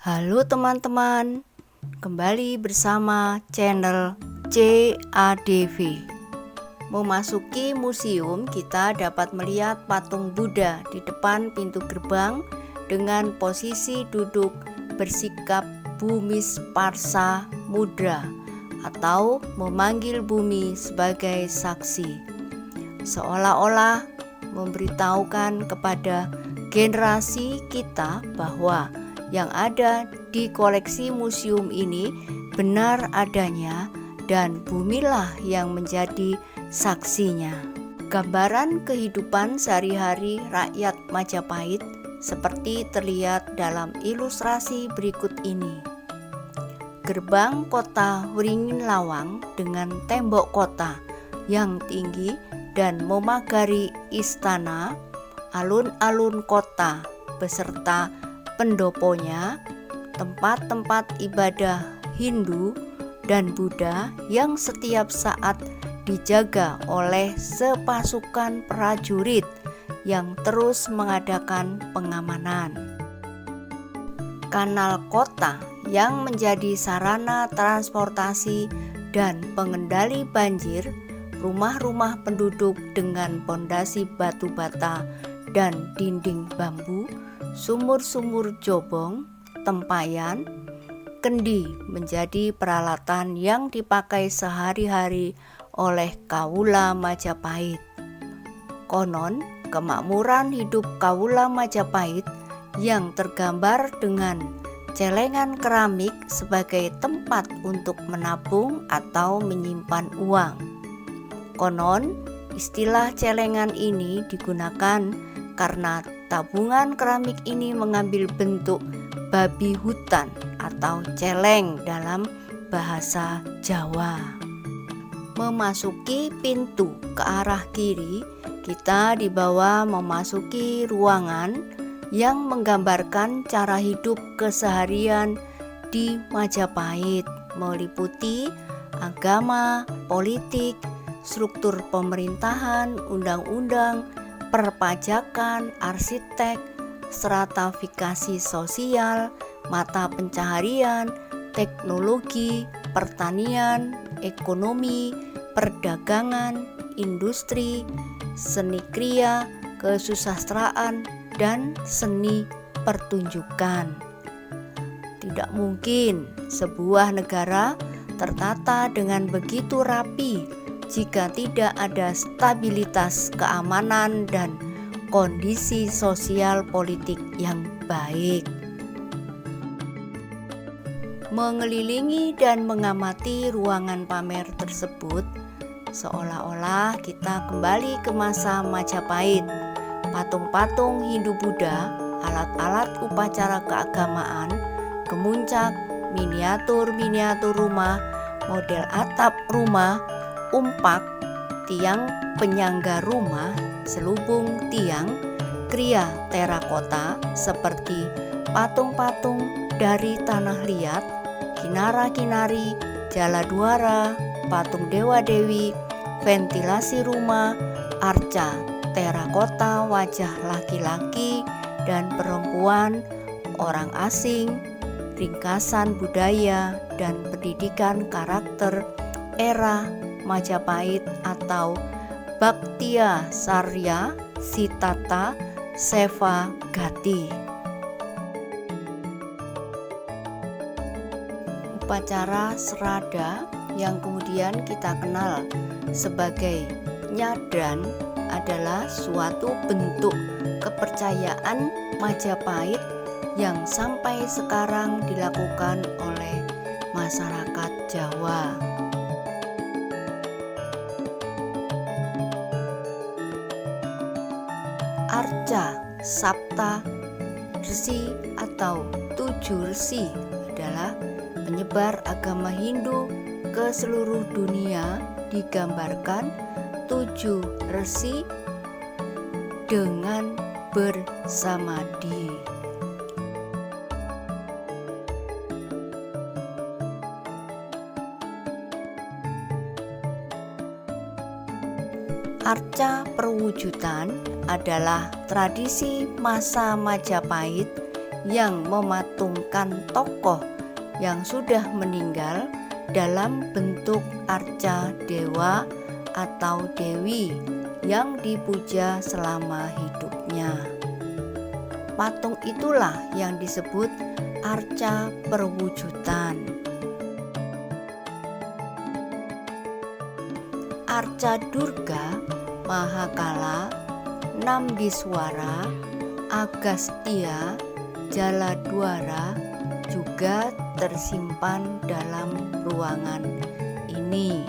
Halo teman-teman, kembali bersama channel CADV. Memasuki museum, kita dapat melihat patung Buddha di depan pintu gerbang dengan posisi duduk bersikap Bhumisparsa Mudra atau memanggil bumi sebagai saksi, seolah-olah memberitahukan kepada generasi kita bahwa yang ada di koleksi museum ini benar adanya dan bumilah yang menjadi saksinya. Gambaran kehidupan sehari-hari rakyat Majapahit seperti terlihat dalam ilustrasi berikut ini. Gerbang kota Wringin Lawang dengan tembok kota yang tinggi dan memagari istana, alun-alun kota beserta pendoponya, tempat-tempat ibadah Hindu dan Buddha yang setiap saat dijaga oleh sepasukan prajurit yang terus mengadakan pengamanan. Kanal kota yang menjadi sarana transportasi dan pengendali banjir, rumah-rumah penduduk dengan pondasi batu bata dan dinding bambu, sumur-sumur jobong, tempayan, kendi menjadi peralatan yang dipakai sehari-hari oleh kaula Majapahit. Konon, kemakmuran hidup kaula Majapahit yang tergambar dengan celengan keramik sebagai tempat untuk menabung atau menyimpan uang. Konon, istilah celengan ini digunakan karena tabungan keramik ini mengambil bentuk babi hutan atau celeng dalam bahasa Jawa. Memasuki pintu ke arah kiri, kita dibawa memasuki ruangan yang menggambarkan cara hidup keseharian di Majapahit, meliputi agama, politik, struktur pemerintahan, undang-undang, perpajakan, arsitek, stratifikasi sosial, mata pencaharian, teknologi, pertanian, ekonomi, perdagangan, industri, seni kriya, kesusastraan, dan seni pertunjukan. Tidak mungkin sebuah negara tertata dengan begitu rapi jika tidak ada stabilitas keamanan dan kondisi sosial politik yang baik. Mengelilingi dan mengamati ruangan pamer tersebut, seolah-olah kita kembali ke masa Majapahit. Patung-patung Hindu-Buddha, alat-alat upacara keagamaan, kemuncak, miniatur-miniatur rumah, model atap rumah, umpak, tiang penyangga rumah, selubung tiang, kriya terakota seperti patung-patung dari tanah liat, kinara-kinari, jaladuara, patung dewa-dewi, ventilasi rumah, arca terakota wajah laki-laki dan perempuan, orang asing, ringkasan budaya dan pendidikan karakter era Majapahit atau Bhaktiya Sarya Sitata Seva Gati. Upacara serada yang kemudian kita kenal sebagai nyadran adalah suatu bentuk kepercayaan Majapahit yang sampai sekarang dilakukan oleh masyarakat Jawa. Arca Sapta Rsi atau 7 Rsi adalah penyebar agama Hindu ke seluruh dunia. Digambarkan 7 Rsi dengan bersamadi. Arca perwujudan adalah tradisi masa Majapahit yang menggambarkan tokoh yang sudah meninggal dalam bentuk arca dewa atau dewi yang dipuja selama hidupnya. Patung itulah yang disebut arca perwujudan. Arca Durga, Mahakala, Nandiswara, Agastya, Jaladwara juga tersimpan dalam ruangan ini.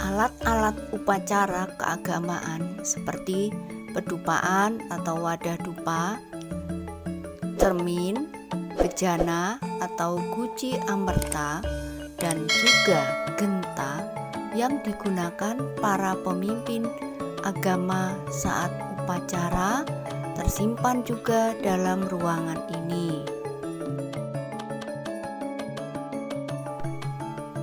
Alat-alat upacara keagamaan seperti pedupaan atau wadah dupa, cermin, bejana atau guci amerta, dan juga genta yang digunakan para pemimpin agama saat upacara tersimpan juga dalam ruangan ini.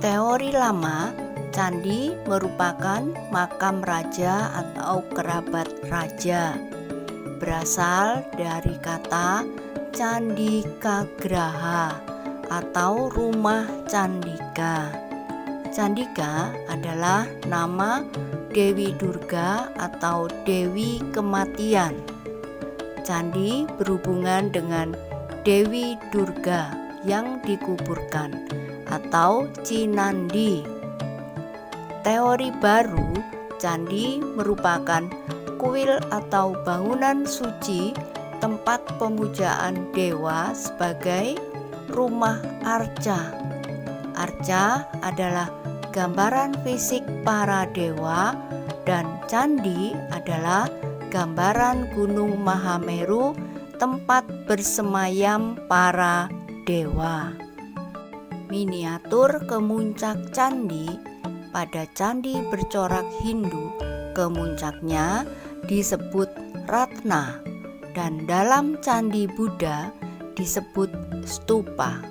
Teori lama, candi merupakan makam raja atau kerabat raja. Berasal dari kata Candikagraha atau rumah Candika. Candika adalah nama Dewi Durga atau Dewi Kematian. Candi berhubungan dengan Dewi Durga yang dikuburkan atau Cinandi. Teori baru, candi merupakan kuil atau bangunan suci tempat pemujaan dewa sebagai rumah arca. Arca adalah gambaran fisik para dewa dan candi adalah gambaran Gunung Mahameru, tempat bersemayam para dewa. Miniatur kemuncak candi. Pada candi bercorak Hindu, kemuncaknya disebut Ratna, dan dalam candi Buddha disebut stupa.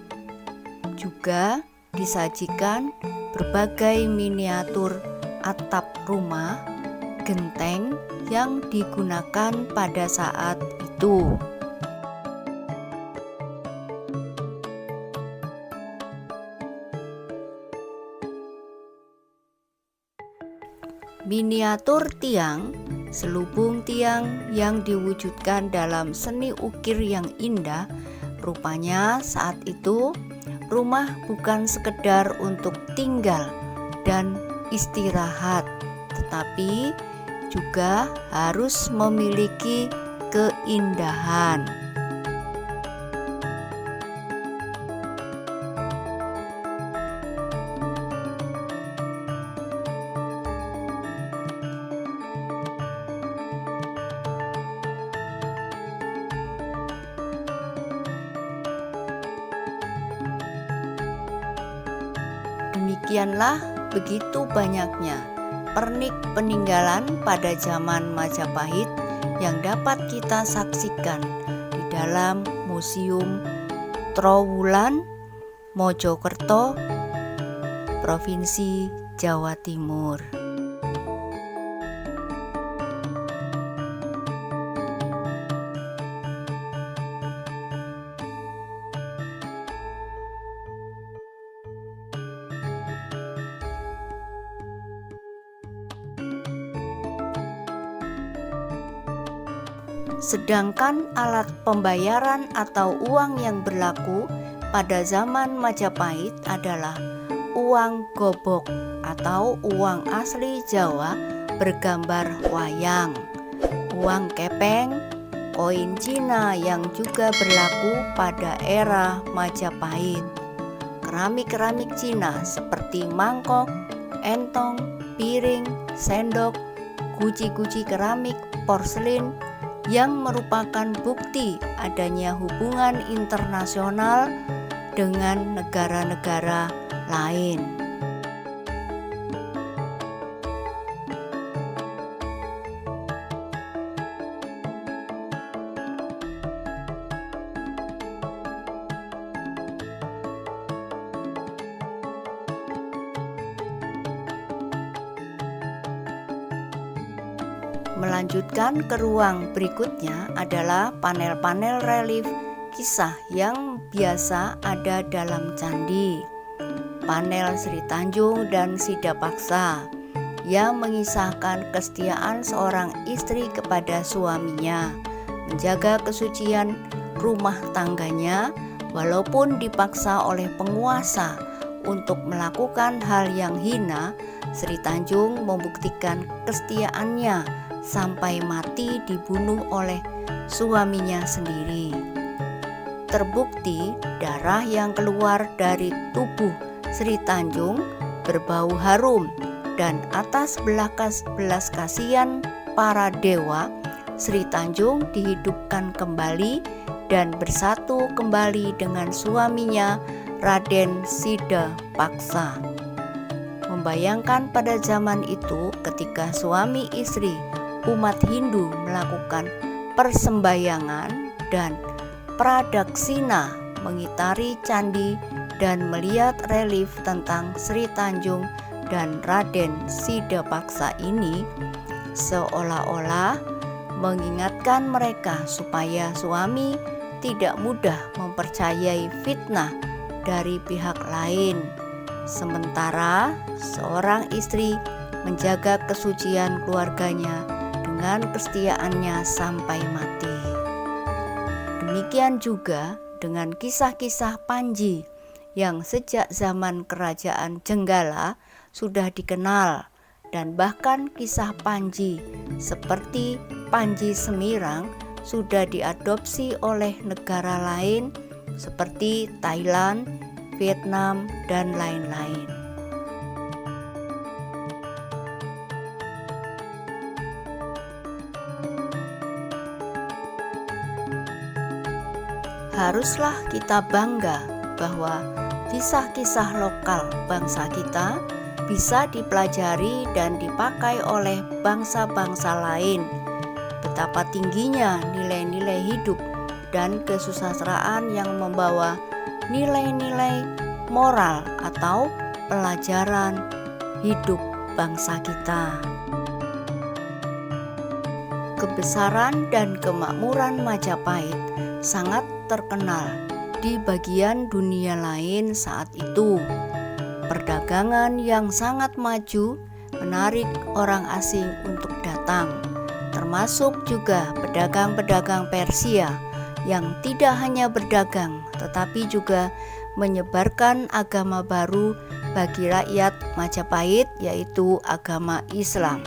Juga disajikan berbagai miniatur atap rumah, genteng yang digunakan pada saat itu. Miniatur tiang, selubung tiang yang diwujudkan dalam seni ukir yang indah. Rupanya saat itu rumah bukan sekedar untuk tinggal dan istirahat, tetapi juga harus memiliki keindahan. Demikianlah begitu banyaknya pernik peninggalan pada zaman Majapahit yang dapat kita saksikan di dalam Museum Trowulan, Mojokerto, Provinsi Jawa Timur. Sedangkan alat pembayaran atau uang yang berlaku pada zaman Majapahit adalah uang gobok atau uang asli Jawa bergambar wayang, uang kepeng, koin Cina yang juga berlaku pada era Majapahit, keramik-keramik Cina seperti mangkok, entong, piring, sendok, guci-guci keramik, porselin, yang merupakan bukti adanya hubungan internasional dengan negara-negara lain. Melanjutkan ke ruang berikutnya adalah panel-panel relief kisah yang biasa ada dalam candi. Panel Sri Tanjung dan Sidapaksa yang mengisahkan kesetiaan seorang istri kepada suaminya, menjaga kesucian rumah tangganya walaupun dipaksa oleh penguasa untuk melakukan hal yang hina. Sri Tanjung membuktikan kesetiaannya sampai mati dibunuh oleh suaminya sendiri. Terbukti darah yang keluar dari tubuh Sri Tanjung berbau harum, dan atas belas kasihan para dewa, Sri Tanjung dihidupkan kembali dan bersatu kembali dengan suaminya Raden Sidapaksa. Membayangkan pada zaman itu ketika suami istri umat Hindu melakukan persembahyangan dan pradaksina mengitari candi dan melihat relief tentang Sri Tanjung dan Raden Sidapaksa ini, seolah-olah mengingatkan mereka supaya suami tidak mudah mempercayai fitnah dari pihak lain, sementara seorang istri menjaga kesucian keluarganya dengan kesetiaannya sampai mati. Demikian juga dengan kisah-kisah Panji yang sejak zaman kerajaan Jenggala sudah dikenal, dan bahkan kisah Panji seperti Panji Semirang sudah diadopsi oleh negara lain seperti Thailand, Vietnam, dan lain-lain. Haruslah kita bangga bahwa kisah-kisah lokal bangsa kita bisa dipelajari dan dipakai oleh bangsa-bangsa lain. Betapa tingginya nilai-nilai hidup dan kesusastraan yang membawa nilai-nilai moral atau pelajaran hidup bangsa kita. Kebesaran dan kemakmuran Majapahit sangat terkenal di bagian dunia lain saat itu. Perdagangan yang sangat maju menarik orang asing untuk datang, termasuk juga pedagang-pedagang Persia yang tidak hanya berdagang tetapi juga menyebarkan agama baru bagi rakyat Majapahit, yaitu agama Islam.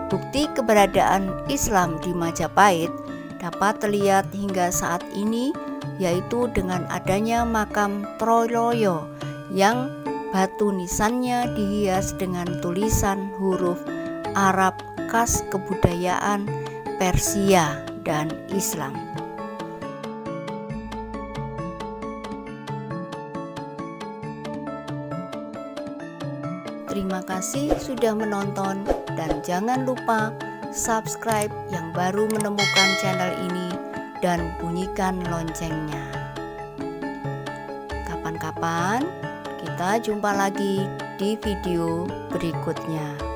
Bukti keberadaan Islam di Majapahit dapat terlihat hingga saat ini, yaitu dengan adanya makam Troloyo yang batu nisannya dihias dengan tulisan huruf Arab khas kebudayaan Persia dan Islam. Terima kasih sudah menonton, dan jangan lupa subscribe yang baru menemukan channel ini dan bunyikan loncengnya. Kapan-kapan kita jumpa lagi di video berikutnya.